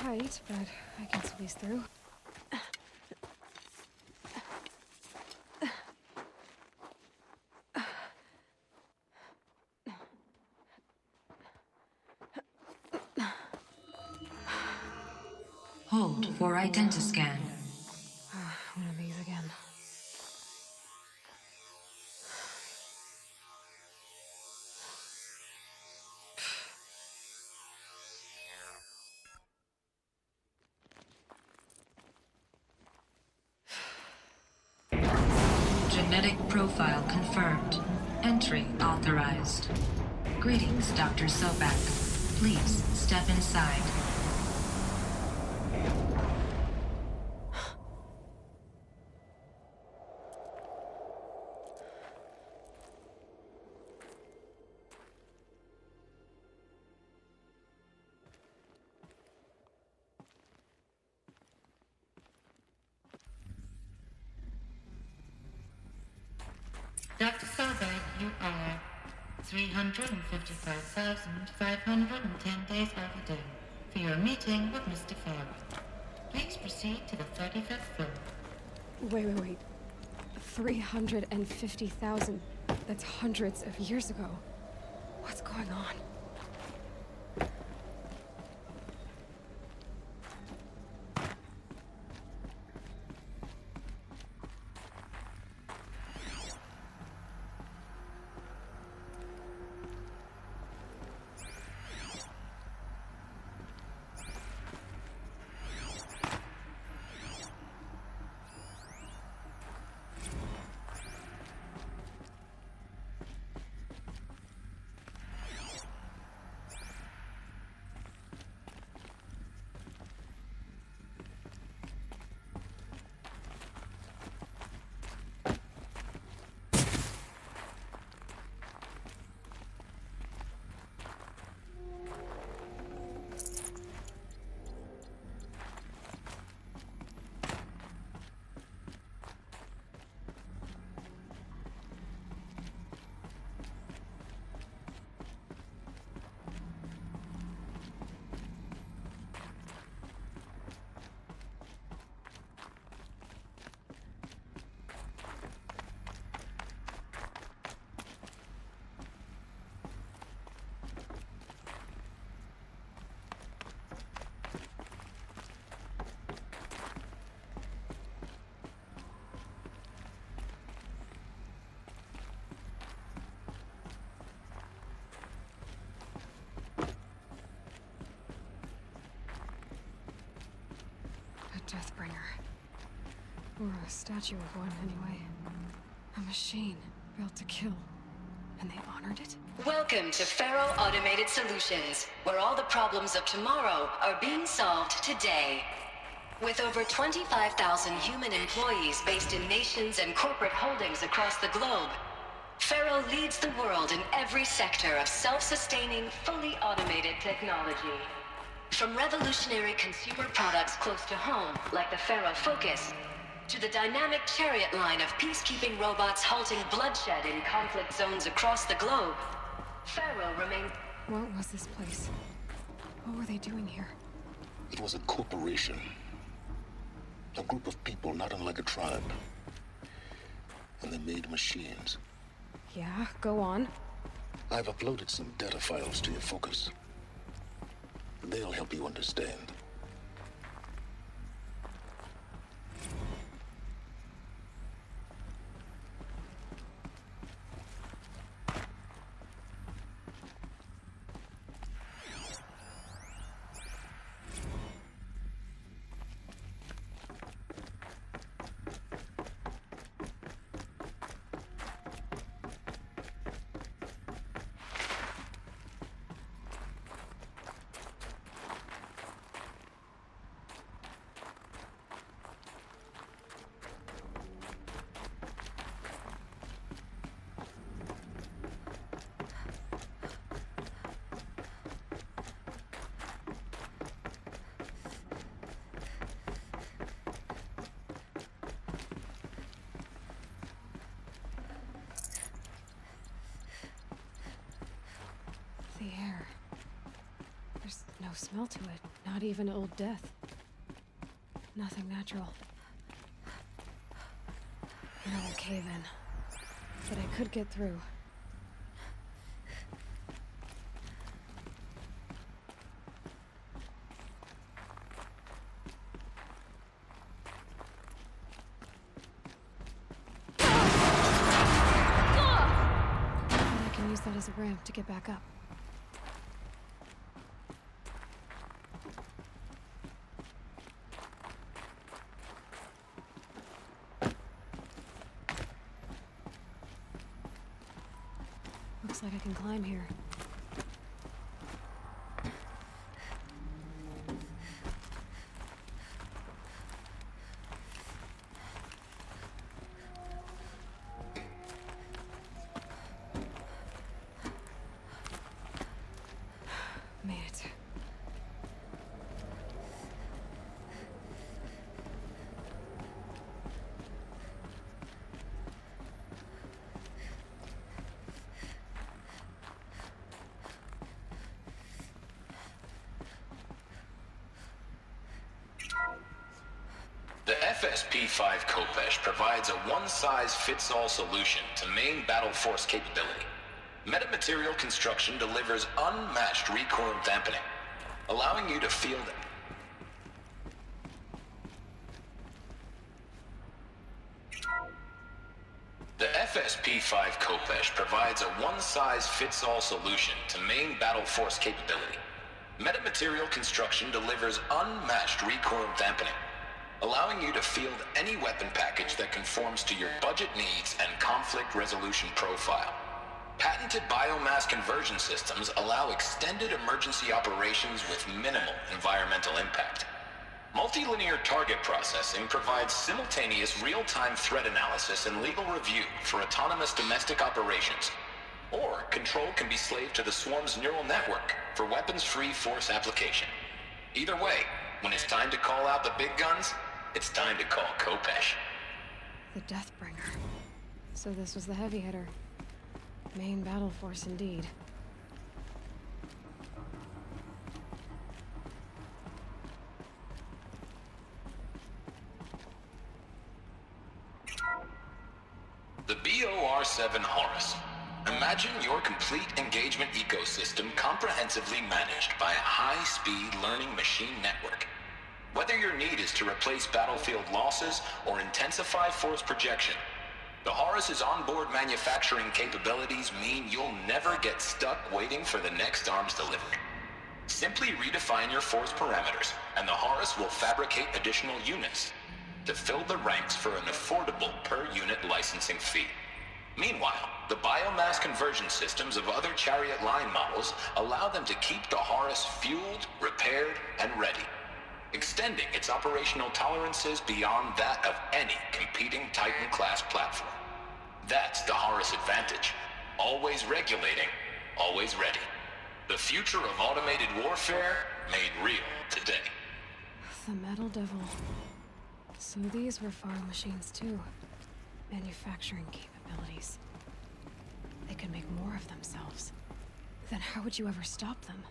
tight, but I can squeeze through. Hold for identiscan. One of these again. Genetic profile confirmed. Entry authorized. Greetings, Dr. Sobek. Please step inside. Dr. Sobek, you are 355,510 days overdue for your meeting with Mr. Farrell. Please proceed to the 35th floor. Wait. 350,000. That's hundreds of years ago. What's going on? Deathbringer. Or a statue of one, anyway. A machine built to kill. And they honored it? Welcome to Faro Automated Solutions, where all the problems of tomorrow are being solved today. With over 25,000 human employees based in nations and corporate holdings across the globe, Faro leads the world in every sector of self-sustaining, fully automated technology. From revolutionary consumer products close to home, like the Faro Focus, to the dynamic Chariot line of peacekeeping robots halting bloodshed in conflict zones across the globe, Faro remains... What was this place? What were they doing here? It was a corporation. A group of people not unlike a tribe. And they made machines. Yeah, go on. I've uploaded some data files to your Focus. They'll help you understand. The air. There's no No smell to it. Not even old death. Nothing natural. Another cave-in. But I could get through. And I can use that as a ramp to get back up. Looks like I can climb here. Made it. The FSP-5 Khopesh provides a one-size-fits-all solution to main battle force capability. Metamaterial construction delivers unmatched recoil dampening, allowing you to field The FSP-5 Khopesh provides a one-size-fits-all solution to main battle force capability. Metamaterial construction delivers unmatched recoil dampening, allowing you to field any weapon package that conforms to your budget needs and conflict resolution profile. Patented biomass conversion systems allow extended emergency operations with minimal environmental impact. Multilinear target processing provides simultaneous real-time threat analysis and legal review for autonomous domestic operations. Or control can be slaved to the swarm's neural network for weapons-free force application. Either way, when it's time to call out the big guns, it's time to call Khopesh. The Deathbringer. So this was the heavy hitter. Main battle force indeed. The BOR-7 Horus. Imagine your complete engagement ecosystem comprehensively managed by a high-speed learning machine network. Whether your need is to replace battlefield losses or intensify force projection, the Horus's onboard manufacturing capabilities mean you'll never get stuck waiting for the next arms delivery. Simply redefine your force parameters, and the Horus will fabricate additional units to fill the ranks for an affordable per-unit licensing fee. Meanwhile, the biomass conversion systems of other Chariot line models allow them to keep the Horus fueled, repaired, and ready, extending its operational tolerances beyond that of any competing Titan-class platform. That's the Horus advantage. Always regulating, always ready. The future of automated warfare made real today. The Metal Devil. So these were Faro machines too. Manufacturing capabilities. They could make more of themselves. Then how would you ever stop them?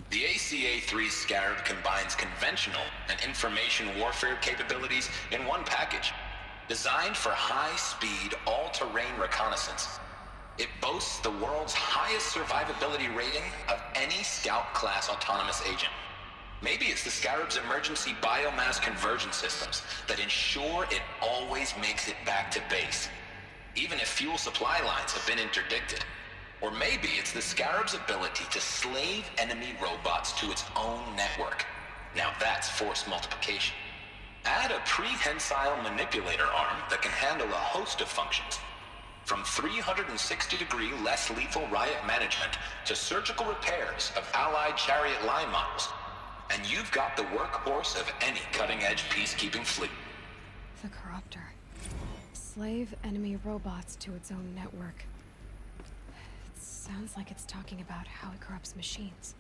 The ACA-3 Scarab combines conventional and information warfare capabilities in one package, designed for high-speed, all-terrain reconnaissance. It boasts the world's highest survivability rating of any Scout-class autonomous agent. Maybe it's the Scarab's emergency biomass conversion systems that ensure it always makes it back to base, even if fuel supply lines have been interdicted. Or maybe it's the Scarab's ability to slave enemy robots to its own network. Now that's force multiplication. Add a prehensile manipulator arm that can handle a host of functions, from 360-degree less lethal riot management to surgical repairs of allied Chariot line models. And you've got the workhorse of any cutting-edge peacekeeping fleet. The Corruptor. Slave enemy robots to its own network. It sounds like it's talking about how it corrupts machines.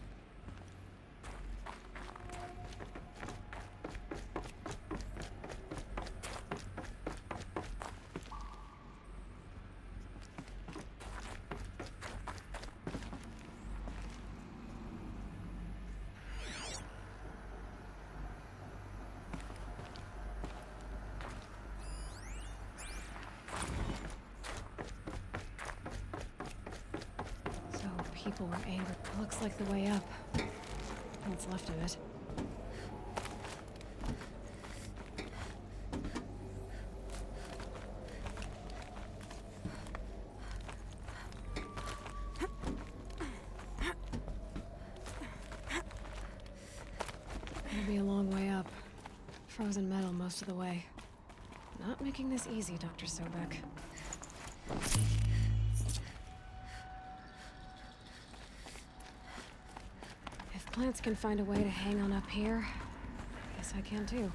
people were angry. Looks like the way up. What's left of it. It'll be a long way up. Frozen metal most of the way. Not making this easy, Dr. Sobek. If plants can find a way to hang on up here, guess I can too.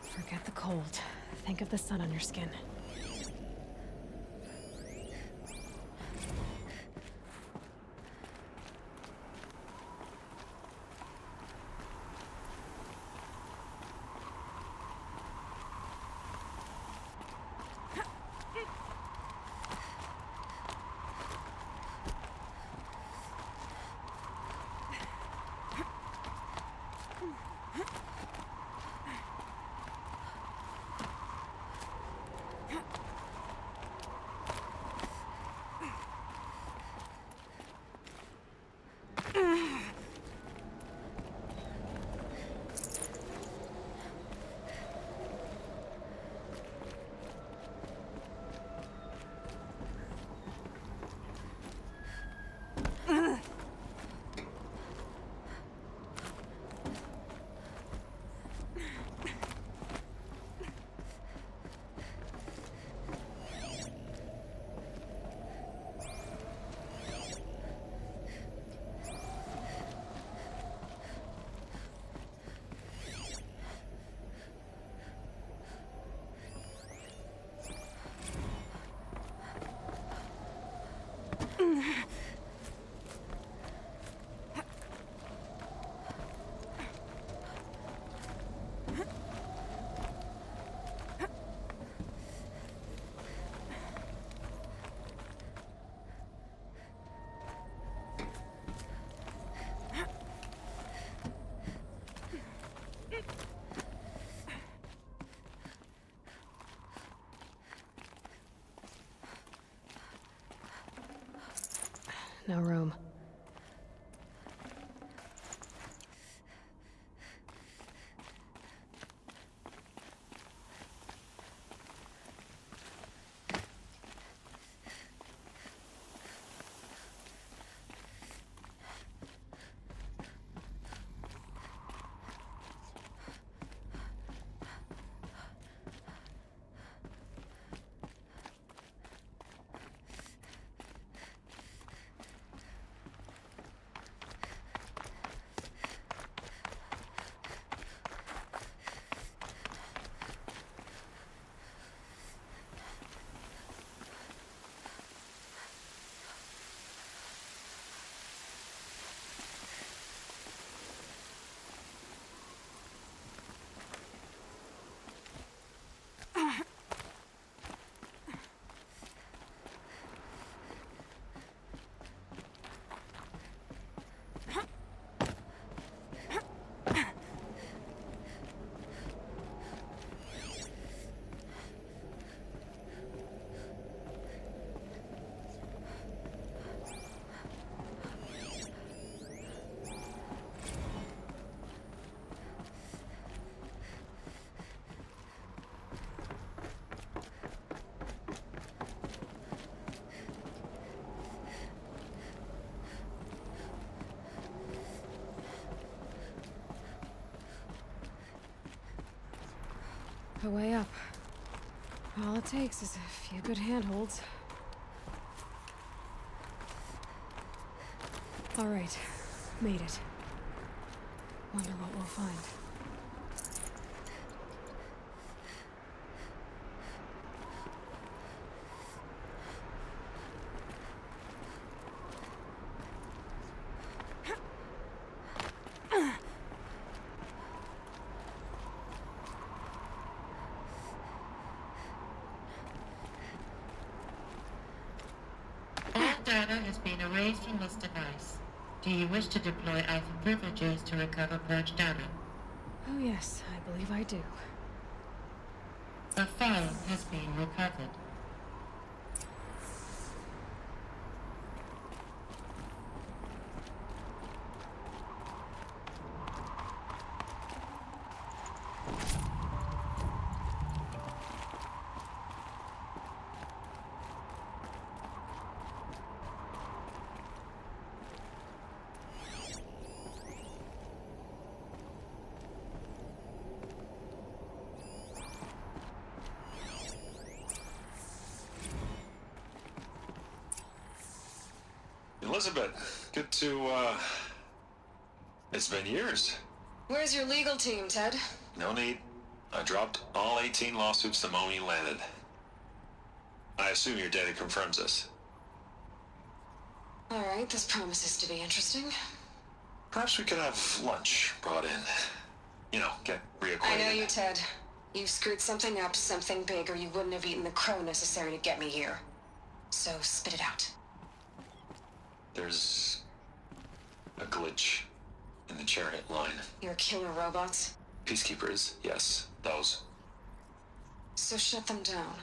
Forget the cold. Think of the sun on your skin. No room. A way up. All it takes is a few good handholds. All right, made it. Wonder what we'll find. data has been erased from this device. Do you wish to deploy Alpha privileges to recover purged data? Oh yes, I believe I do. A file has been recovered. Elizabeth, good to, it's been years. Where's your legal team, Ted? No need. I dropped all 18 lawsuits the moment you landed. I assume your data confirms this. Alright, this promises to be interesting. Perhaps we could have lunch brought in. You know, get reacquainted. I know you, Ted. You screwed something up, something big, or you wouldn't have eaten the crow necessary to get me here. So spit it out. There's a glitch in the chariot line. Your killer robots? Peacekeepers, yes, those. So shut them down.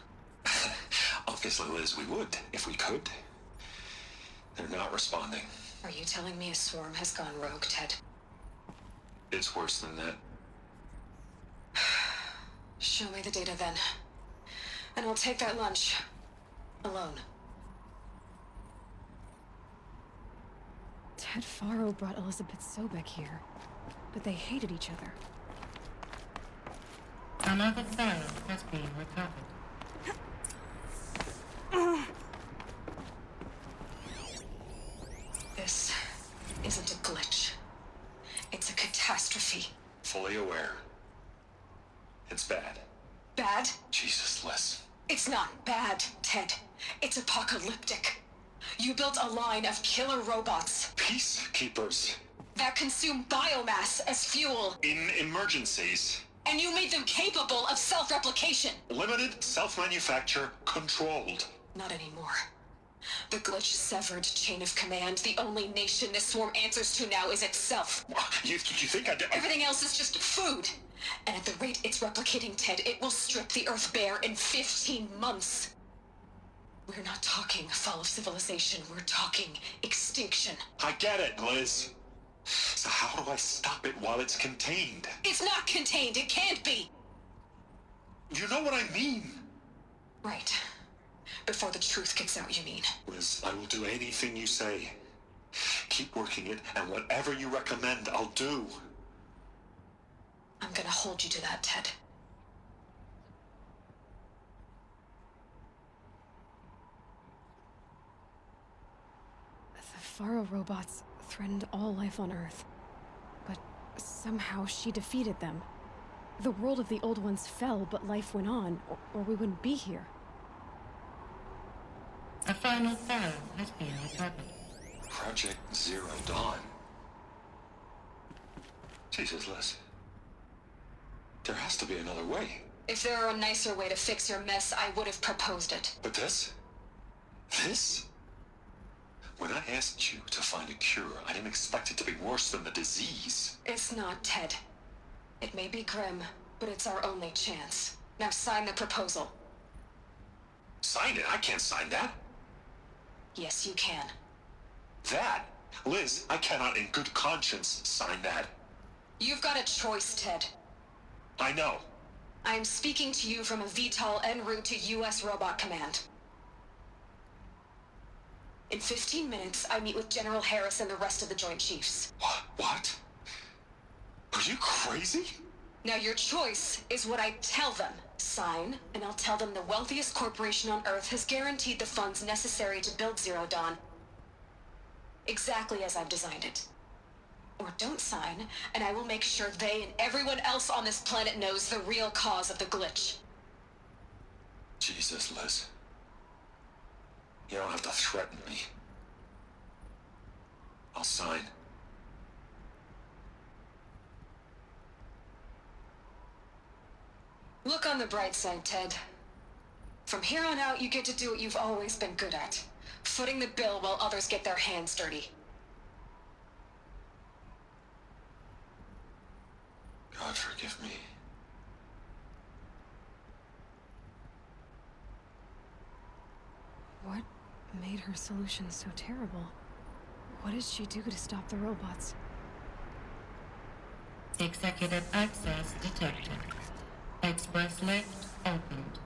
Obviously, Liz, we would, if we could. They're not responding. Are you telling me a swarm has gone rogue, Ted? It's worse than that. Show me the data then. And I'll take that lunch. Alone. Ted Faro brought Elizabeth Sobek here, but they hated each other. Another file has been recovered. This isn't a glitch. It's a catastrophe. Fully aware. It's bad. Bad? Jesus, Liz. It's not bad, Ted. It's apocalyptic. You built a line of killer robots Peacekeepers. that consume biomass as fuel, In emergencies. and you made them capable of self-replication. Limited, self-manufacture, controlled. Not anymore. The glitch severed chain of command. The only nation this swarm answers to now is itself. You think I... Everything else is just food. And at the rate it's replicating, Ted, it will strip the Earth bare in 15 months. We're not talking fall of civilization. We're talking extinction. I get it, Liz. So how do I stop it while it's contained? It's not contained. It can't be. You know what I mean. Right. Before the truth gets out, you mean? Liz, I will do anything you say. Keep working it, and whatever you recommend, I'll do. I'm gonna hold you to that, Ted. The Faro robots threatened all life on Earth. But somehow she defeated them. The world of the old ones fell, but life went on, or we wouldn't be here. A final file has been recovered. Project Zero Dawn. Jesus, Liz. There has to be another way. If there were a nicer way to fix your mess, I would have proposed it. But this? This? When I asked you to find a cure, I didn't expect it to be worse than the disease. It's not, Ted. It may be grim, but it's our only chance. Now sign the proposal. Sign it? I can't sign that. Yes, you can. That? Liz, I cannot in good conscience sign that. You've got a choice, Ted. I know. I am speaking to you from a VTOL en route to U.S. Robot Command. In 15 minutes, I meet with General Harris and the rest of the Joint Chiefs. What? Are you crazy? Now your choice is what I tell them. Sign, and I'll tell them the wealthiest corporation on Earth has guaranteed the funds necessary to build Zero Dawn. Exactly as I've designed it. Or don't sign, and I will make sure they and everyone else on this planet knows the real cause of the glitch. Jesus, Liz. You don't have to threaten me. I'll sign. Look on the bright side, Ted. From here on out, you get to do what you've always been good at. Footing the bill while others get their hands dirty. God forgive me. What made her solution so terrible? What did she do to stop the robots? Executive access detected. Express lift opened.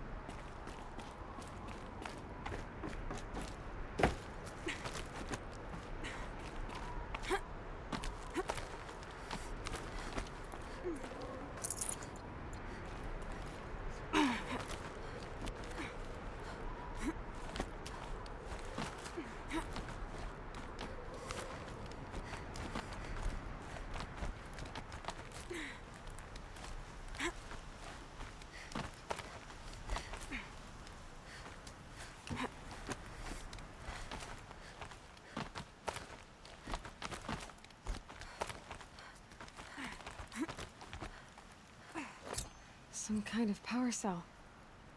Some kind of power cell.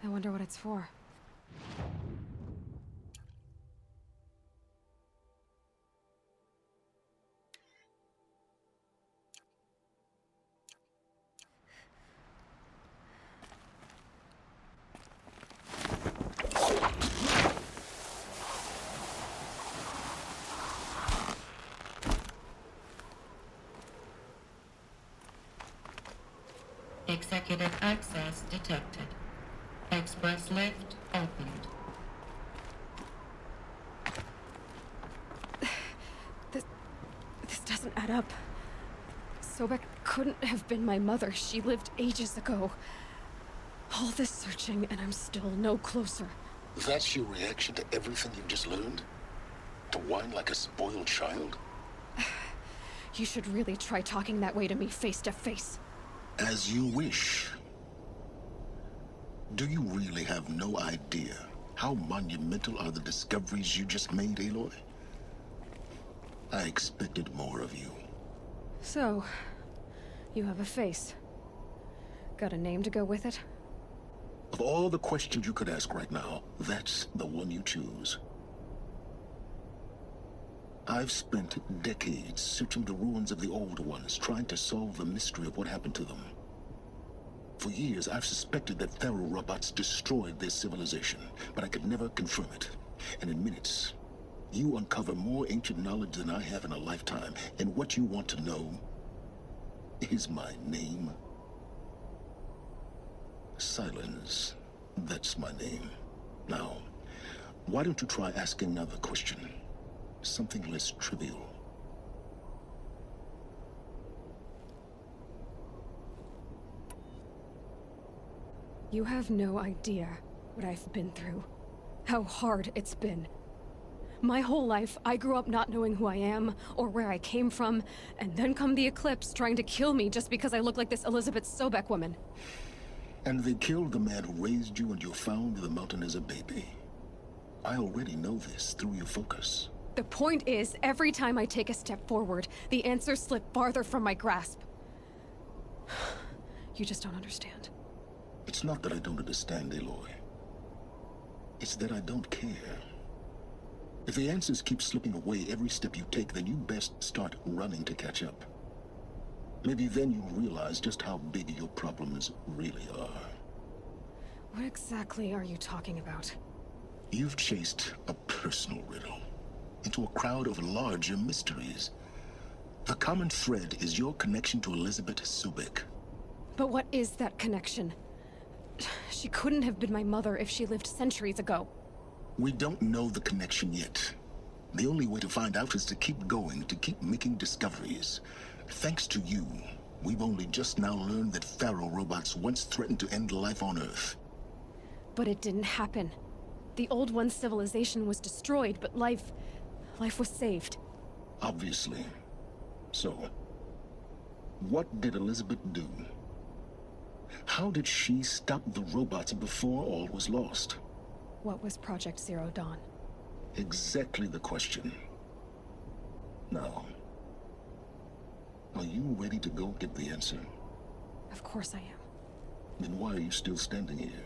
I wonder what it's for. Executive access detected. Express lift opened. This doesn't add up. Sobek couldn't have been my mother. She lived ages ago. All this searching, and I'm still no closer. That's your reaction to everything you've just learned? To whine like a spoiled child? You should really try talking that way to me face to face. As you wish. Do you really have no idea how monumental are the discoveries you just made, Aloy? I expected more of you. So, you have a face. Got a name to go with it? Of all the questions you could ask right now, that's the one you choose. I've spent decades searching the ruins of the old ones, trying to solve the mystery of what happened to them. For years, I've suspected that Faro robots destroyed their civilization, but I could never confirm it. And in minutes, you uncover more ancient knowledge than I have in a lifetime, and what you want to know is my name. Silence. That's my name. Now, why don't you try asking another question? Something less trivial. You have no idea what I've been through. How hard it's been. My whole life, I grew up not knowing who I am or where I came from, and then come the Eclipse trying to kill me just because I look like this Elizabeth Sobek woman. And they killed the man who raised you and you found the mountain as a baby. I already know this through your focus. The point is, every time I take a step forward, the answers slip farther from my grasp. You just don't understand. It's not that I don't understand, Aloy. It's that I don't care. If the answers keep slipping away every step you take, then you best start running to catch up. Maybe then you'll realize just how big your problems really are. What exactly are you talking about? You've chased a personal riddle into a crowd of larger mysteries. The common thread is your connection to Elizabeth Sobek. But what is that connection? She couldn't have been my mother if she lived centuries ago. We don't know the connection yet. The only way to find out is to keep going, to keep making discoveries. Thanks to you, we've only just now learned that Faro robots once threatened to end life on Earth. But it didn't happen. The Old One's civilization was destroyed, but life was saved. Obviously. So, what did Elizabeth do? How did she stop the robots before all was lost? What was Project Zero Dawn? Exactly the question. Now, are you ready to go get the answer? Of course I am. Then why are you still standing here?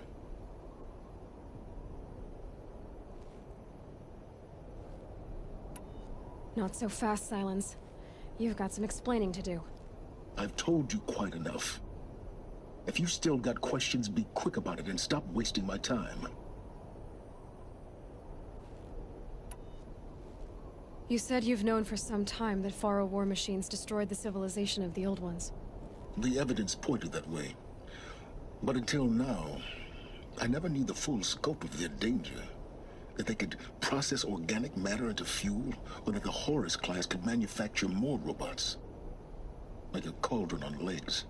Not so fast, Silence. You've got some explaining to do. I've told you quite enough. If you still got questions, be quick about it and stop wasting my time. You said you've known for some time that Faro war machines destroyed the civilization of the old ones. The evidence pointed that way. But until now, I never knew the full scope of their danger. That they could process organic matter into fuel, or that the Horus class could manufacture more robots. Like a cauldron on legs.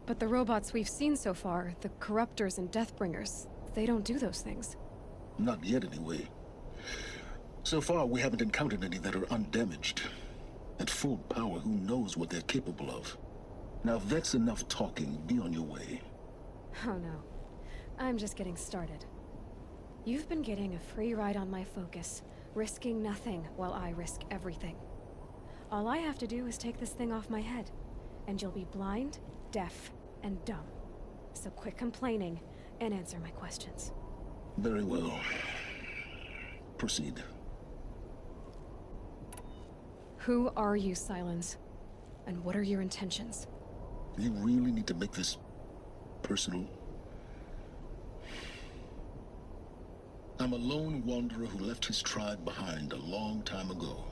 But the robots we've seen so far, the Corruptors and Deathbringers, they don't do those things. Not yet, anyway. So far, we haven't encountered any that are undamaged. At full power, who knows what they're capable of? Now, if that's enough talking, be on your way. Oh no. I'm just getting started. You've been getting a free ride on my focus, risking nothing while I risk everything. All I have to do is take this thing off my head, and you'll be blind, deaf, and dumb. So quit complaining and answer my questions. Very well. Proceed. Who are you, Silence? And what are your intentions? You really need to make this personal? I'm a lone wanderer who left his tribe behind a long time ago.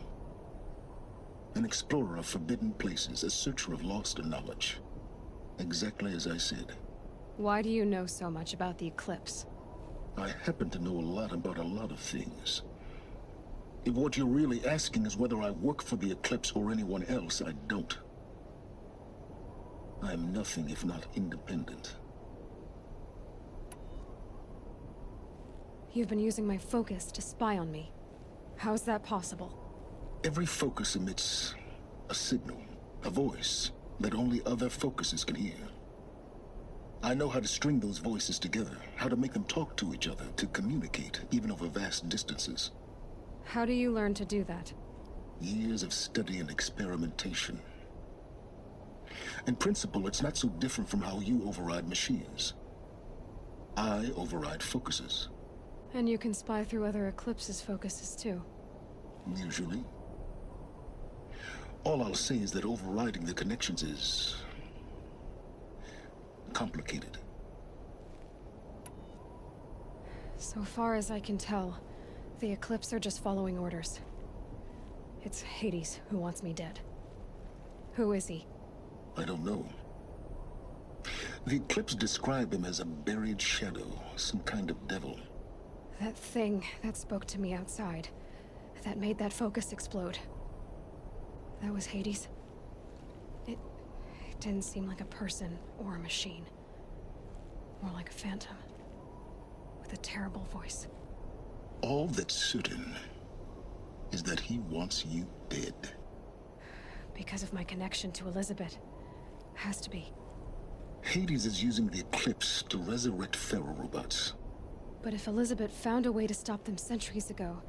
An explorer of forbidden places, a searcher of lost knowledge. Exactly as I said. Why do you know so much about the Eclipse? I happen to know a lot about a lot of things. If what you're really asking is whether I work for the Eclipse or anyone else, I don't. I am nothing if not independent. You've been using my focus to spy on me. How's that possible? Every focus emits a signal, a voice, that only other focuses can hear. I know how to string those voices together, how to make them talk to each other, to communicate, even over vast distances. How do you learn to do that? Years of study and experimentation. In principle, it's not so different from how you override machines. I override focuses. And you can spy through other Eclipse's focuses too. Usually. All I'll say is that overriding the connections is complicated. So far as I can tell, the Eclipse are just following orders. It's Hades who wants me dead. Who is he? I don't know. The Eclipse describe him as a buried shadow, some kind of devil. That thing that spoke to me outside, that made that focus explode. That was Hades. It didn't seem like a person or a machine. More like a phantom. With a terrible voice. All that's certain is that he wants you dead. Because of my connection to Elizabeth. Has to be. Hades is using the Eclipse to resurrect Faro robots. But if Elizabeth found a way to stop them centuries ago,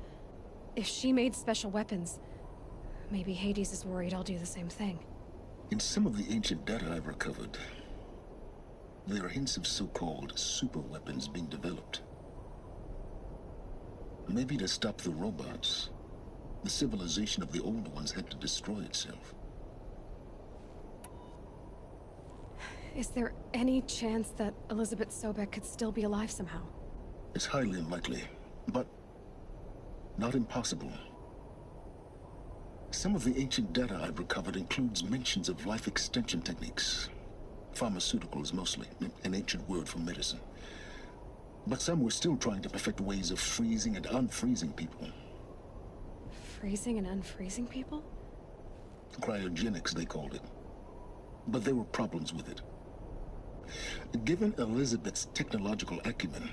if she made special weapons, maybe Hades is worried I'll do the same thing. In some of the ancient data I've recovered, there are hints of so-called super weapons being developed. Maybe to stop the robots, the civilization of the old ones had to destroy itself. Is there any chance that Elizabeth Sobek could still be alive somehow? It's highly unlikely, but not impossible. Some of the ancient data I've recovered includes mentions of life extension techniques. Pharmaceuticals mostly, an ancient word for medicine. But some were still trying to perfect ways of freezing and unfreezing people. Freezing and unfreezing people? Cryogenics, they called it. But there were problems with it. Given Elizabeth's technological acumen,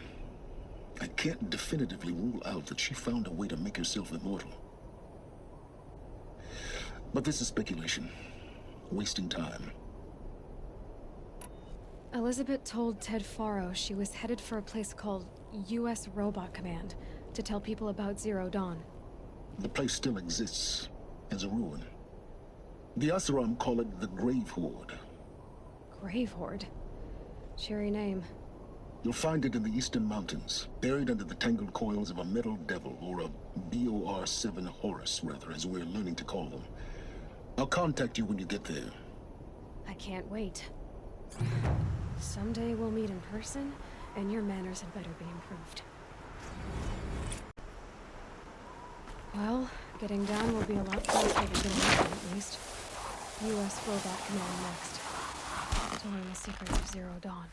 I can't definitively rule out that she found a way to make herself immortal. But this is speculation. Wasting time. Elizabeth told Ted Faro she was headed for a place called U.S. Robot Command to tell people about Zero Dawn. The place still exists, as a ruin. The Asuram call it the Grave Horde. Grave Horde? Cheery name. You'll find it in the Eastern Mountains, buried under the tangled coils of a metal devil, or a BOR-7 Horus, rather, as we're learning to call them. I'll contact you when you get there. I can't wait. Someday we'll meet in person, and your manners had better be improved. Well, getting down will be a lot closer to getting up, at least. U.S. Robot Command next. To learn the secrets of Zero Dawn.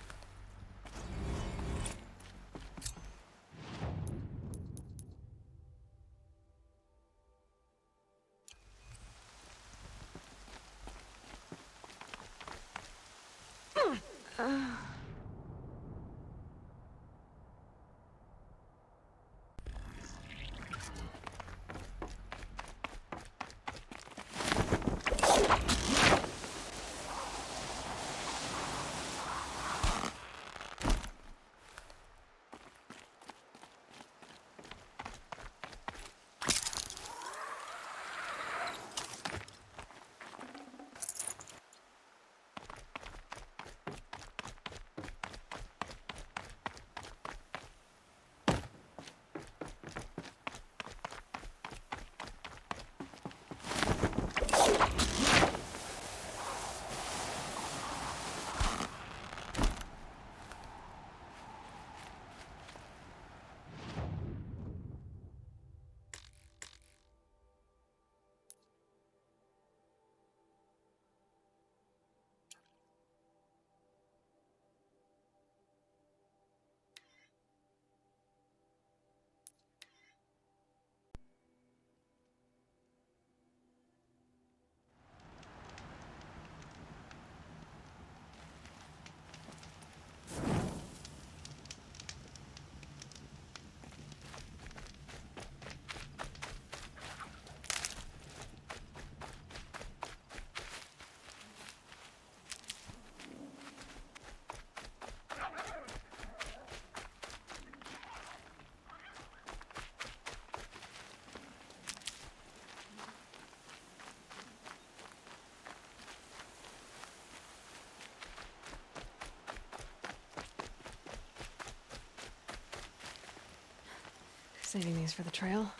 Saving these for the trail.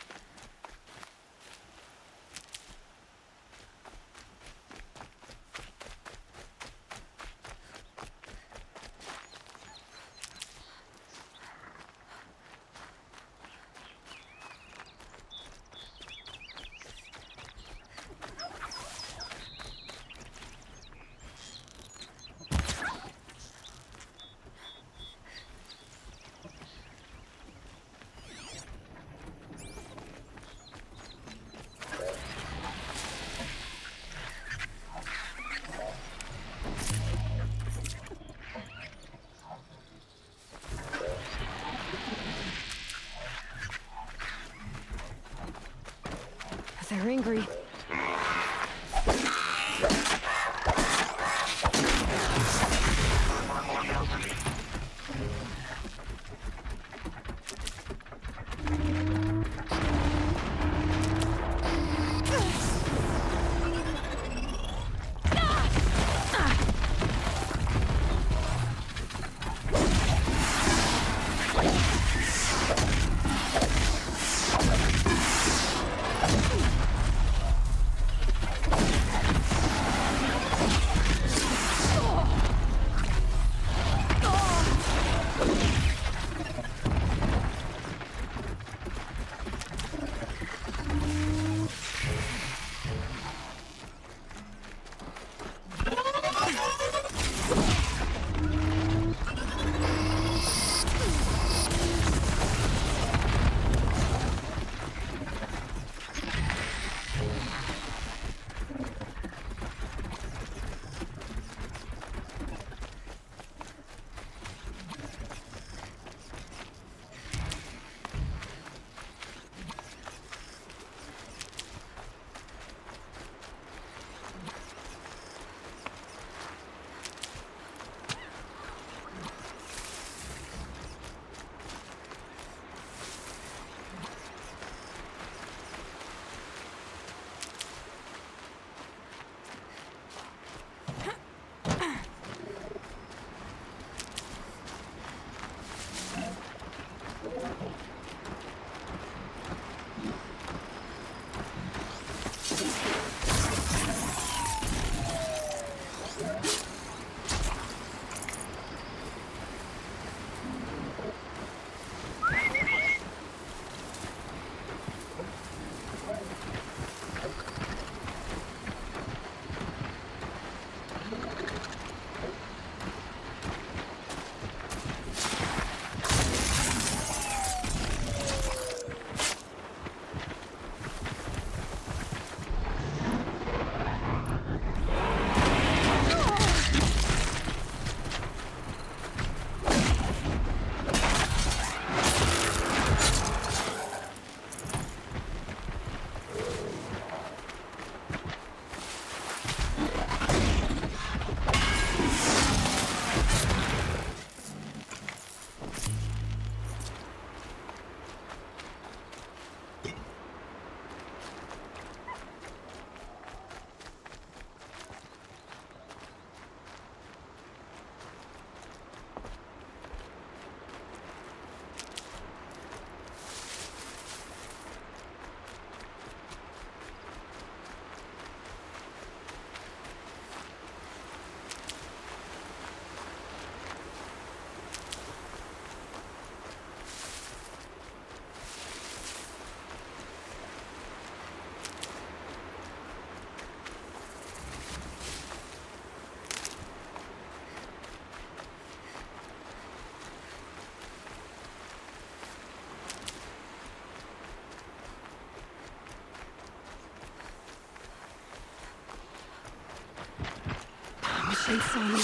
They're angry. Chainsaw me.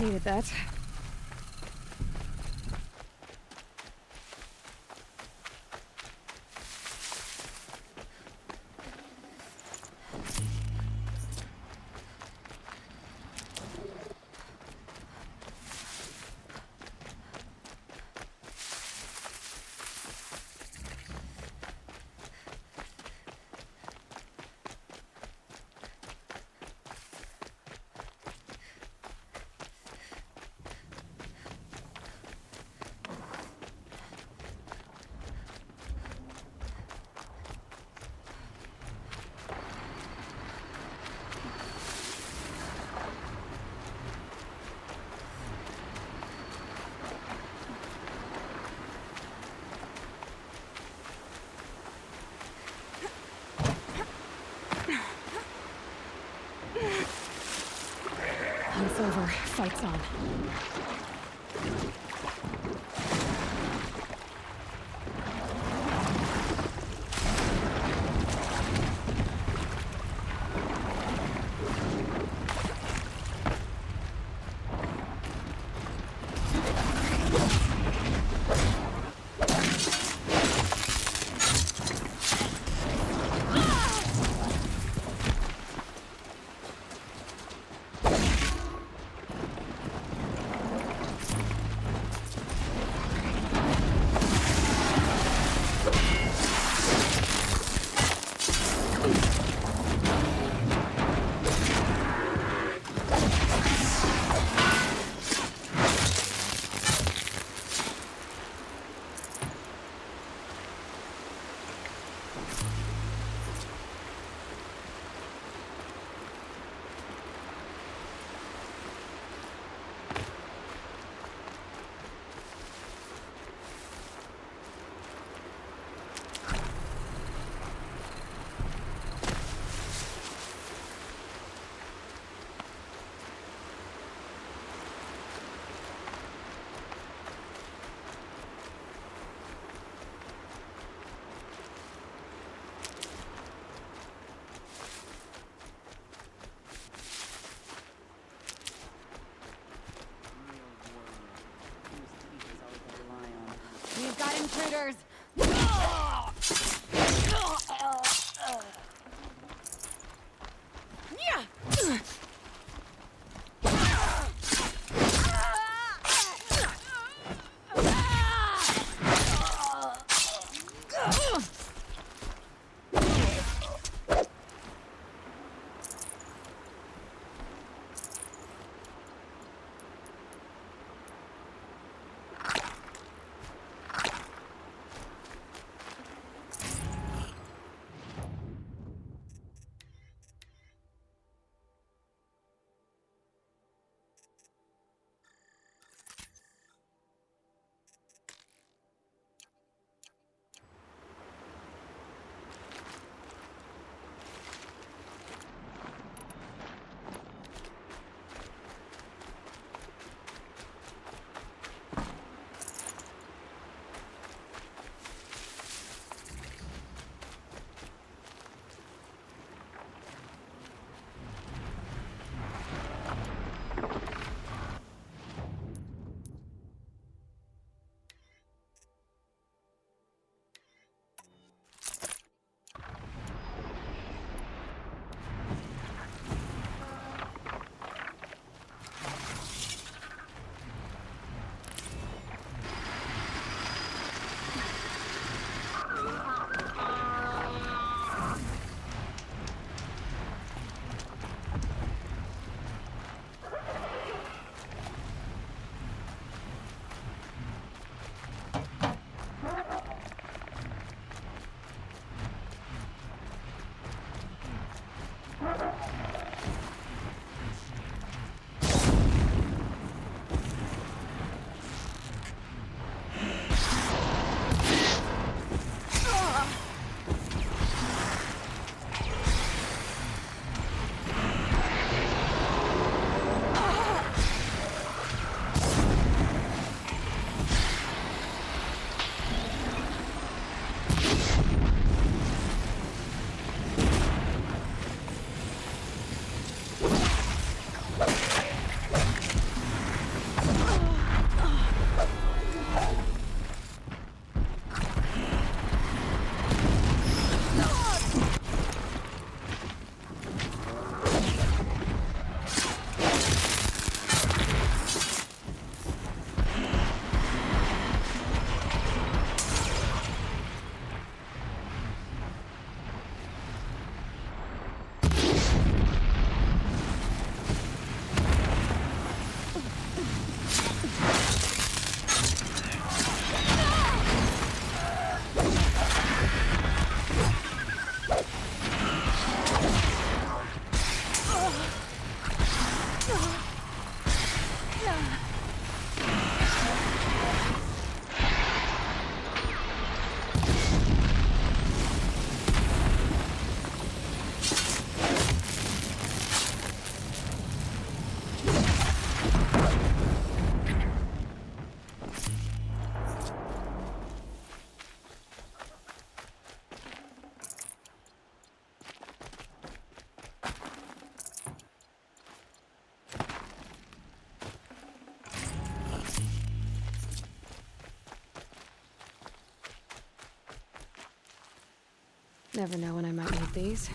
Needed that. Hunt's over. Fight's on. orders! Never know when I might need these.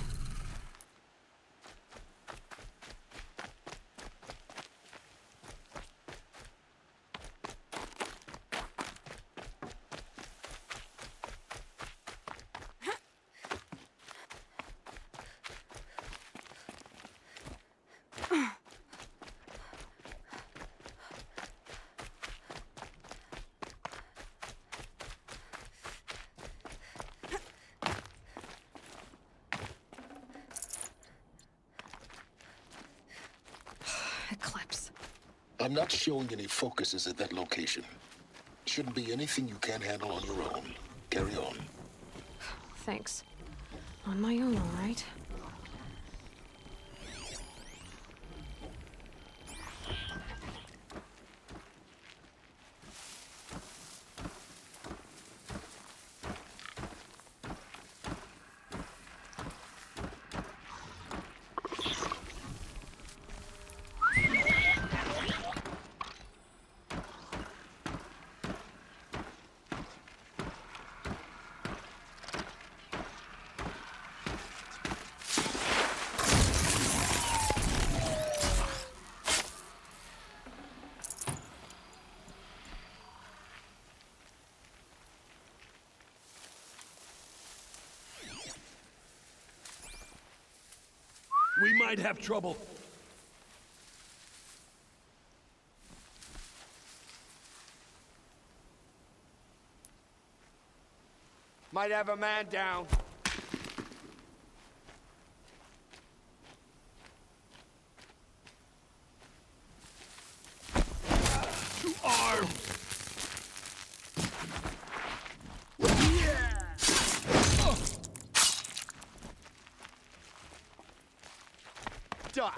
Eclipse. I'm not showing any focuses at that location. Shouldn't be anything you can't handle on your own. Carry on. Thanks. On my own, all right? might have trouble. Might have a man down. To arms! Die.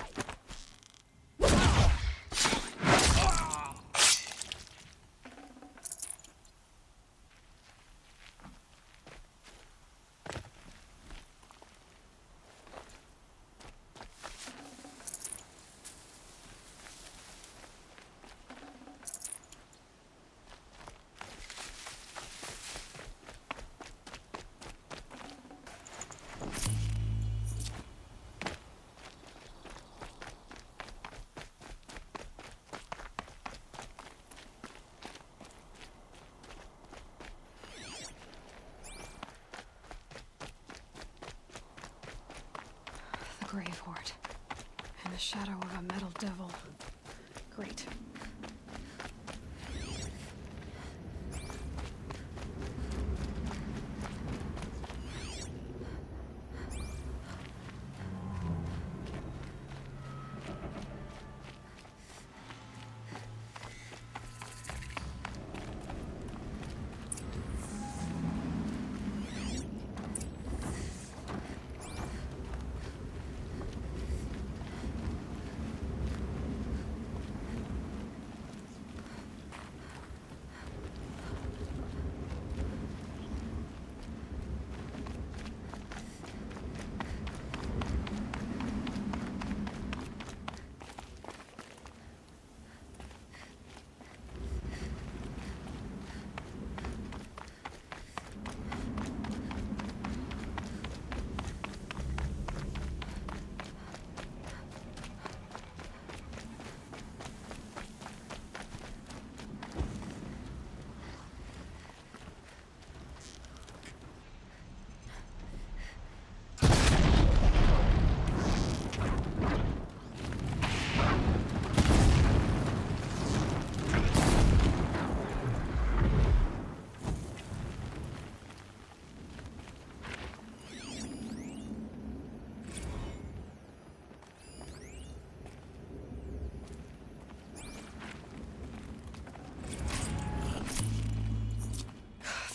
The Grave Horde. In the shadow of a metal devil. Great.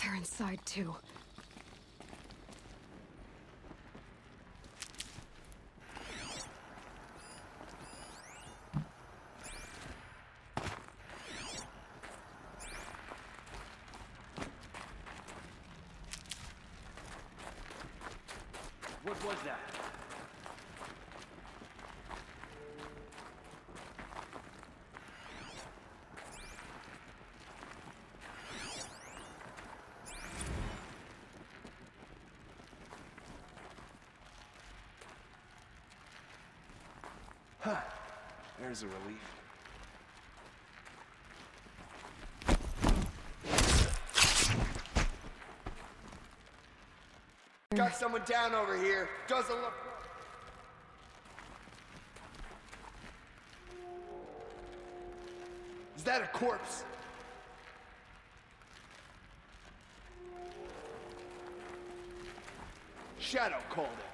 They're inside too. What was that? Huh. There's a relief. Got someone down over here. Doesn't look... Is that a corpse? Shadow called it.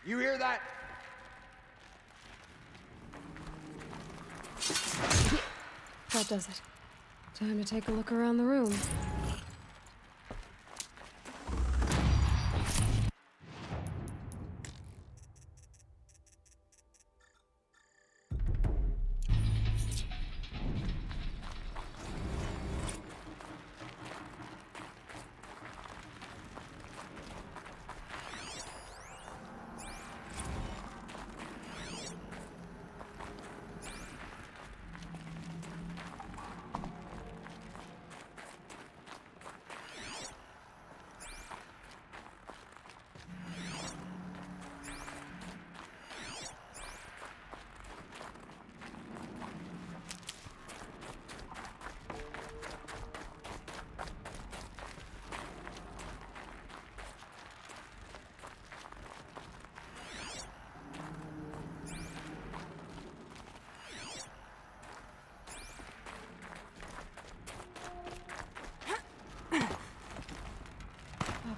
You hear that? That does it. Time to take a look around the room.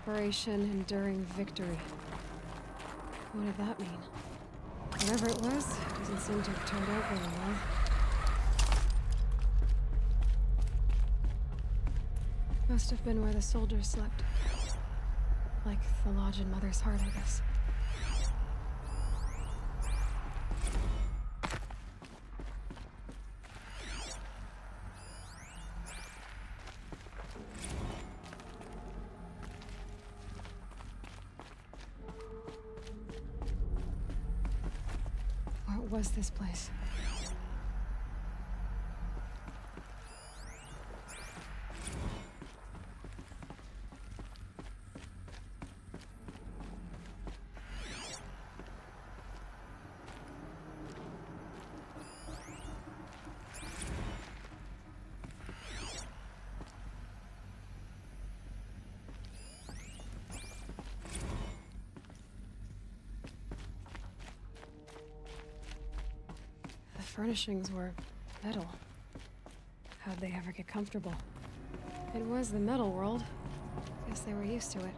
Operation Enduring Victory. What did that mean? Whatever it was, it doesn't seem to have turned out very well. Must have been where the soldiers slept. Like the lodge in Mother's Heart, I guess. What was this place? The furnishings were metal. How'd they ever get comfortable? It was the metal world. Guess they were used to it.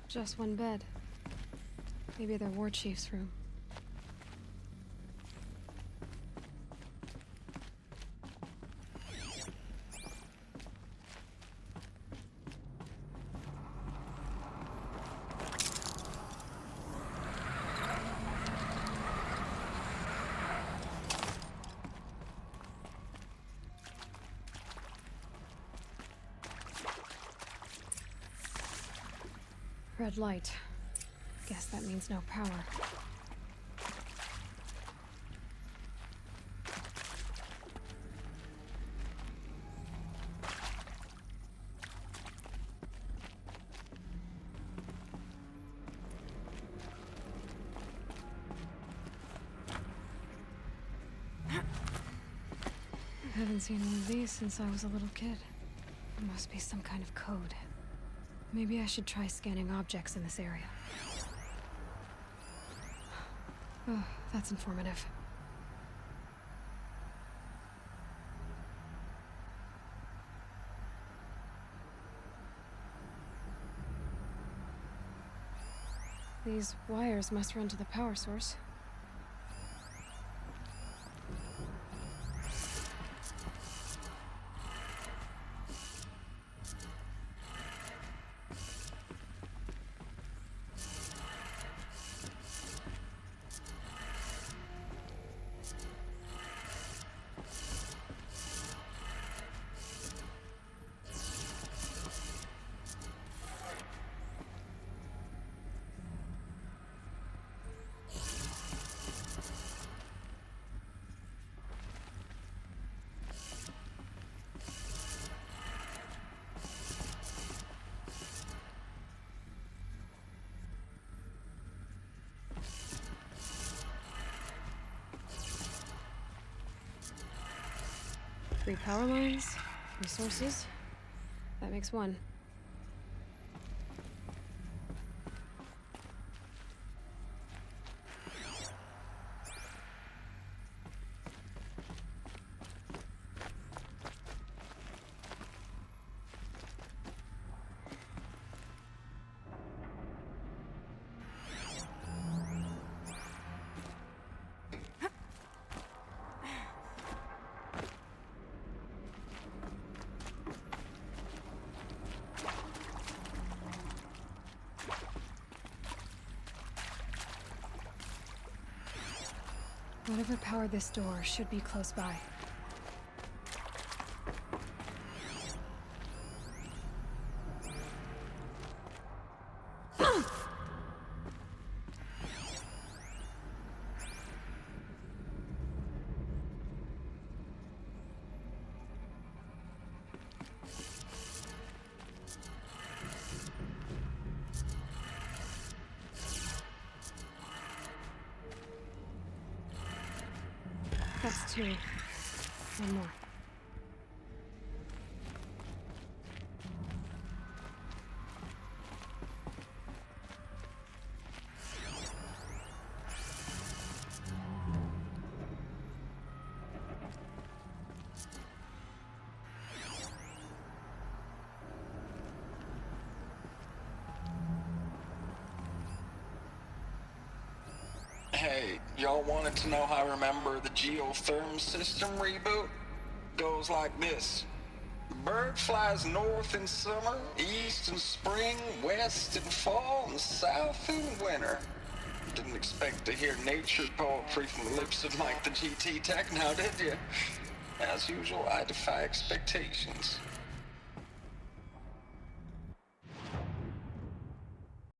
Just one bed. Maybe their war chief's room. Red light. Guess that means no power. I haven't seen one of these since I was a little kid. There must be some kind of code. Maybe I should try scanning objects in this area. Oh, that's informative. These wires must run to the power source. Three power lines, resources. That makes one. Whatever powered this door should be close by. That's two. One more. Hey, y'all wanted to know how I remember the geotherm system reboot? Goes like this. Bird flies north in summer, east in spring, west in fall, and south in winter. Didn't expect to hear nature poetry from the lips of Mike the GT Tech now, did you? As usual, I defy expectations.